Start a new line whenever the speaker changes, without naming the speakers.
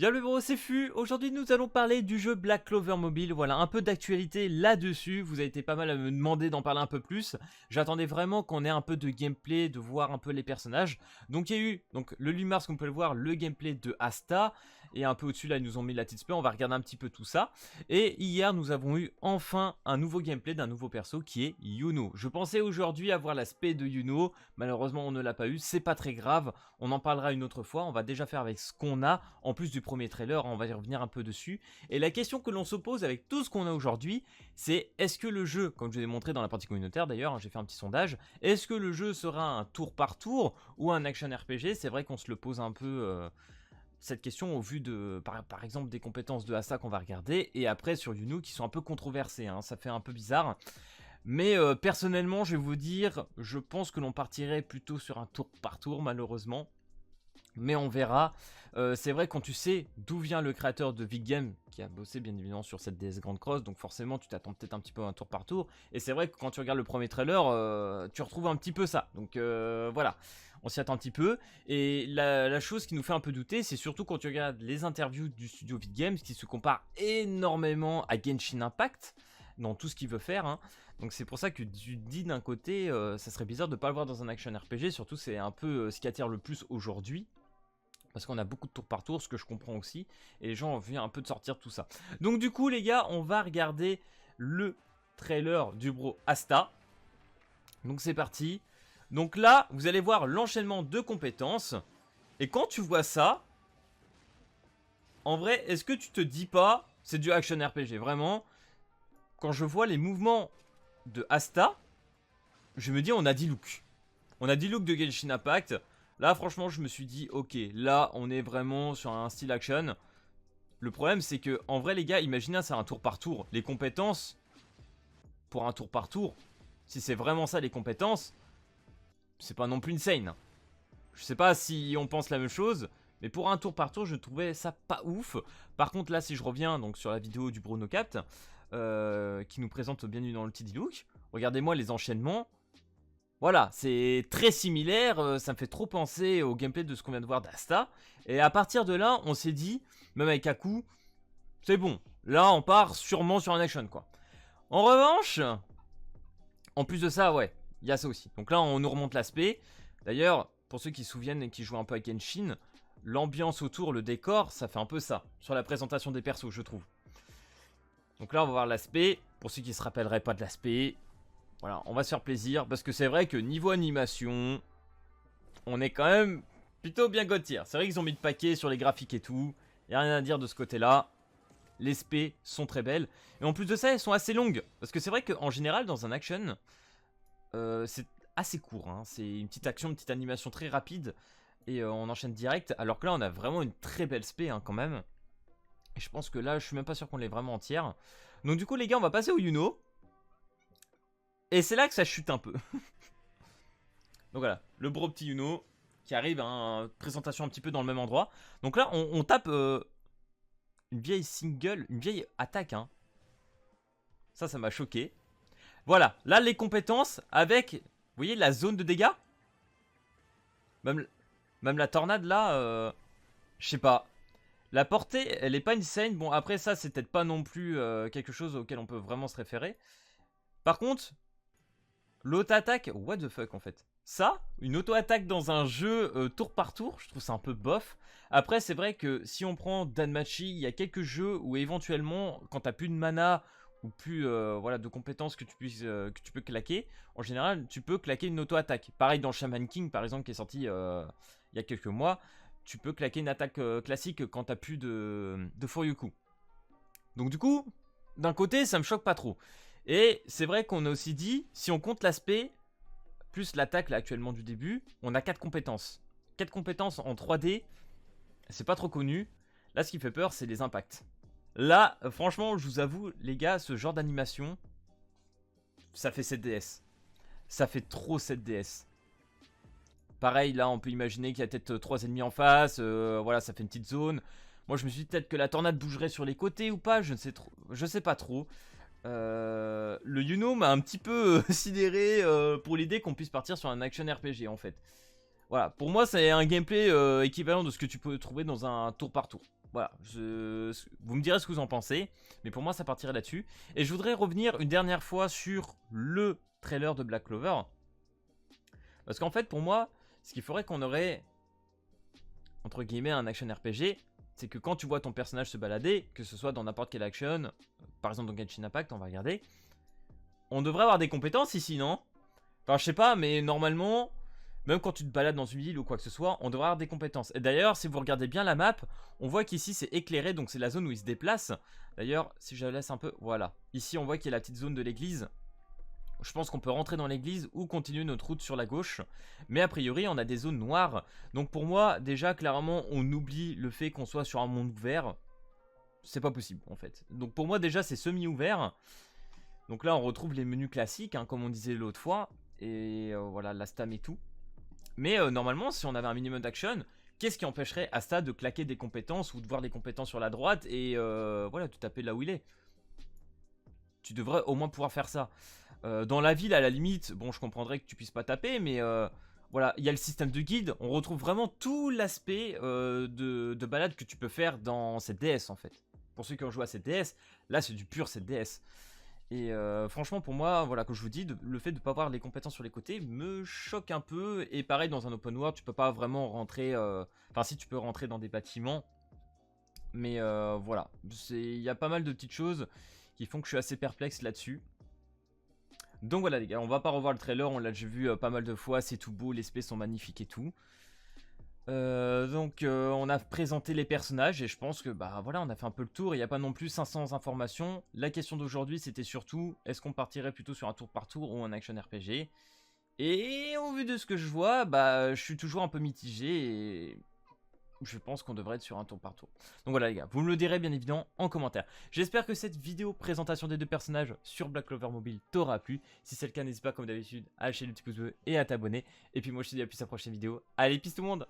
Bien le bureau, c'est Fu. Aujourd'hui nous allons parler du jeu Black Clover Mobile. Voilà, un peu d'actualité là-dessus. Vous avez été pas mal à me demander d'en parler un peu plus. J'attendais vraiment qu'on ait un peu de gameplay, de voir un peu les personnages. Donc il y a eu le 8 mars, comme vous pouvez le voir, le gameplay de Asta. Et un peu au-dessus là ils nous ont mis la petite spé. On va regarder un petit peu tout ça. Et hier nous avons eu enfin un nouveau gameplay d'un nouveau perso qui est Yuno. Je pensais aujourd'hui avoir la spé de Yuno. Malheureusement on ne l'a pas eu. C'est pas très grave. On en parlera une autre fois. On va déjà faire avec ce qu'on a. En plus du premier trailer, on va y revenir un peu dessus. Et la question que l'on se pose avec tout ce qu'on a aujourd'hui, c'est est-ce que le jeu, comme je l'ai montré dans la partie communautaire d'ailleurs, j'ai fait un petit sondage, est-ce que le jeu sera un tour par tour ou un action RPG? C'est vrai qu'on se le pose un peu cette question au vu de, par exemple, des compétences de Asta qu'on va regarder, et après sur Yuno qui sont un peu controversées, hein, ça fait un peu bizarre. Mais personnellement, je vais vous dire, je pense que l'on partirait plutôt sur un tour par tour malheureusement. Mais on verra. C'est vrai quand tu sais d'où vient le créateur de Big Game, qui a bossé bien évidemment sur cette DS Grand Cross, donc forcément tu t'attends peut-être un petit peu à un tour par tour. Et c'est vrai que quand tu regardes le premier trailer, tu retrouves un petit peu ça. Donc voilà, on s'y attend un petit peu. Et la chose qui nous fait un peu douter, c'est surtout quand tu regardes les interviews du studio Big Games, qui se compare énormément à Genshin Impact dans tout ce qu'il veut faire, hein. Donc c'est pour ça que tu dis d'un côté, ça serait bizarre de ne pas le voir dans un action RPG, surtout c'est un peu ce qui attire le plus aujourd'hui. Parce qu'on a beaucoup de tours par tour, ce que je comprends aussi. Et les gens ont envie un peu de sortir tout ça. Donc du coup les gars, on va regarder le trailer du bro Asta. Donc c'est parti. Donc là, vous allez voir l'enchaînement de compétences. Et quand tu vois ça, en vrai, est-ce que tu te dis pas, c'est du action RPG, vraiment. Quand je vois les mouvements de Asta, je me dis on a 10 looks. On a 10 looks de Genshin Impact. Là franchement je me suis dit ok, là on est vraiment sur un style action. Le problème c'est que en vrai les gars, imaginez c'est un tour par tour. Les compétences pour un tour par tour, si c'est vraiment ça les compétences, c'est pas non plus insane. Je sais pas si on pense la même chose, mais pour un tour par tour je trouvais ça pas ouf. Par contre là si je reviens donc sur la vidéo du BrunoCapt qui nous présente bien dans le TD Look, regardez-moi les enchaînements. Voilà, c'est très similaire, ça me fait trop penser au gameplay de ce qu'on vient de voir d'Asta. Et à partir de là, on s'est dit, même avec Aku, c'est bon. Là, on part sûrement sur un action, quoi. En revanche, en plus de ça, ouais, il y a ça aussi. Donc là, on nous remonte l'aspect. D'ailleurs, pour ceux qui se souviennent et qui jouent un peu à Genshin, l'ambiance autour, le décor, ça fait un peu ça. Sur la présentation des persos, je trouve. Donc là, on va voir l'aspect. Pour ceux qui se rappelleraient pas de l'aspect... Voilà, on va se faire plaisir, parce que c'est vrai que niveau animation, on est quand même plutôt bien god-tier. C'est vrai qu'ils ont mis le paquet sur les graphiques et tout, il n'y a rien à dire de ce côté-là. Les spés sont très belles, et en plus de ça, elles sont assez longues. Parce que c'est vrai qu'en général, dans un action, c'est assez court, hein. C'est une petite action, une petite animation très rapide, et on enchaîne direct. Alors que là, on a vraiment une très belle spé, hein, quand même. Et je pense que là, je suis même pas sûr qu'on l'ait vraiment entière. Donc du coup, les gars, on va passer au Yuno. Et c'est là que ça chute un peu. Donc voilà, le bro petit Yuno qui arrive à une présentation un petit peu dans le même endroit. Donc là, on tape une vieille single, une vieille attaque, hein. Ça m'a choqué. Voilà, là les compétences avec, vous voyez, la zone de dégâts. Même la tornade là, je sais pas. La portée, elle est pas insane. Bon, après ça, c'est peut-être pas non plus quelque chose auquel on peut vraiment se référer. Par contre... l'auto-attaque, what the fuck en fait. Ça, une auto-attaque dans un jeu tour par tour, je trouve ça un peu bof. Après c'est vrai que si on prend Danmachi, il y a quelques jeux où éventuellement, quand t'as plus de mana ou plus voilà, de compétences que tu peux claquer, en général tu peux claquer une auto-attaque. Pareil dans Shaman King par exemple qui est sorti il y a quelques mois, tu peux claquer une attaque classique quand t'as plus de Furyuku. Donc du coup, d'un côté ça me choque pas trop. Et c'est vrai qu'on a aussi dit, si on compte l'aspect, plus l'attaque là actuellement du début, on a 4 compétences. 4 compétences en 3D, c'est pas trop connu. Là ce qui fait peur c'est les impacts. Là franchement je vous avoue les gars, ce genre d'animation, ça fait 7 DS. Ça fait trop 7 DS. Pareil là on peut imaginer qu'il y a peut-être 3 ennemis en face, voilà ça fait une petite zone. Moi je me suis dit peut-être que la tornade bougerait sur les côtés ou pas, je sais pas trop. Le Yuno m'a un petit peu sidéré pour l'idée qu'on puisse partir sur un action RPG en fait. Voilà, pour moi c'est un gameplay équivalent de ce que tu peux trouver dans un tour par tour. voilà, vous me direz ce que vous en pensez, mais pour moi ça partirait là-dessus. Et je voudrais revenir une dernière fois sur le trailer de Black Clover. Parce qu'en fait pour moi, ce qu'il faudrait qu'on aurait, entre guillemets, un action RPG, c'est que quand tu vois ton personnage se balader, que ce soit dans n'importe quelle action, par exemple dans Genshin Impact, on va regarder, on devrait avoir des compétences ici, non? Enfin je sais pas, mais normalement... Même quand tu te balades dans une ville ou quoi que ce soit, on devrait avoir des compétences. Et d'ailleurs, si vous regardez bien la map, on voit qu'ici c'est éclairé, donc c'est la zone où il se déplace. D'ailleurs, si je laisse un peu, voilà. Ici, on voit qu'il y a la petite zone de l'église. Je pense qu'on peut rentrer dans l'église ou continuer notre route sur la gauche. Mais a priori, on a des zones noires. Donc pour moi, déjà, clairement, on oublie le fait qu'on soit sur un monde ouvert. C'est pas possible, en fait. Donc pour moi, déjà, c'est semi-ouvert. Donc là, on retrouve les menus classiques, hein, comme on disait l'autre fois. Et voilà, la stam et tout. Mais normalement, si on avait un minimum d'action, qu'est-ce qui empêcherait Asta de claquer des compétences ou de voir des compétences sur la droite et voilà, de taper là où il est? Tu devrais au moins pouvoir faire ça. Dans la ville, à la limite, bon, je comprendrais que tu puisses pas taper, mais voilà, il y a le système de guide. On retrouve vraiment tout l'aspect de balade que tu peux faire dans cette DS en fait. Pour ceux qui ont joué à cette DS, là c'est du pur cette DS. Et franchement pour moi, voilà, comme je vous dis, le fait de ne pas avoir les compétences sur les côtés me choque un peu. Et pareil dans un open world, tu peux pas vraiment rentrer, enfin si tu peux rentrer dans des bâtiments. Mais voilà, il y a pas mal de petites choses qui font que je suis assez perplexe là-dessus. Donc voilà les gars, on va pas revoir le trailer, on l'a déjà vu pas mal de fois, c'est tout beau, les spaces sont magnifiques et tout. Donc on a présenté les personnages et je pense que bah voilà, on a fait un peu le tour. Il n'y a pas non plus 500 informations. La question d'aujourd'hui c'était surtout est-ce qu'on partirait plutôt sur un tour par tour ou un action RPG? Et au vu de ce que je vois, bah je suis toujours un peu mitigé et je pense qu'on devrait être sur un tour par tour. Donc voilà les gars, vous me le direz bien évidemment en commentaire. J'espère que cette vidéo présentation des deux personnages sur Black Clover Mobile t'aura plu. Si c'est le cas, n'hésite pas comme d'habitude à lâcher le petit pouce bleu et à t'abonner. Et puis moi je te dis à plus à la prochaine vidéo. Allez, peace tout le monde!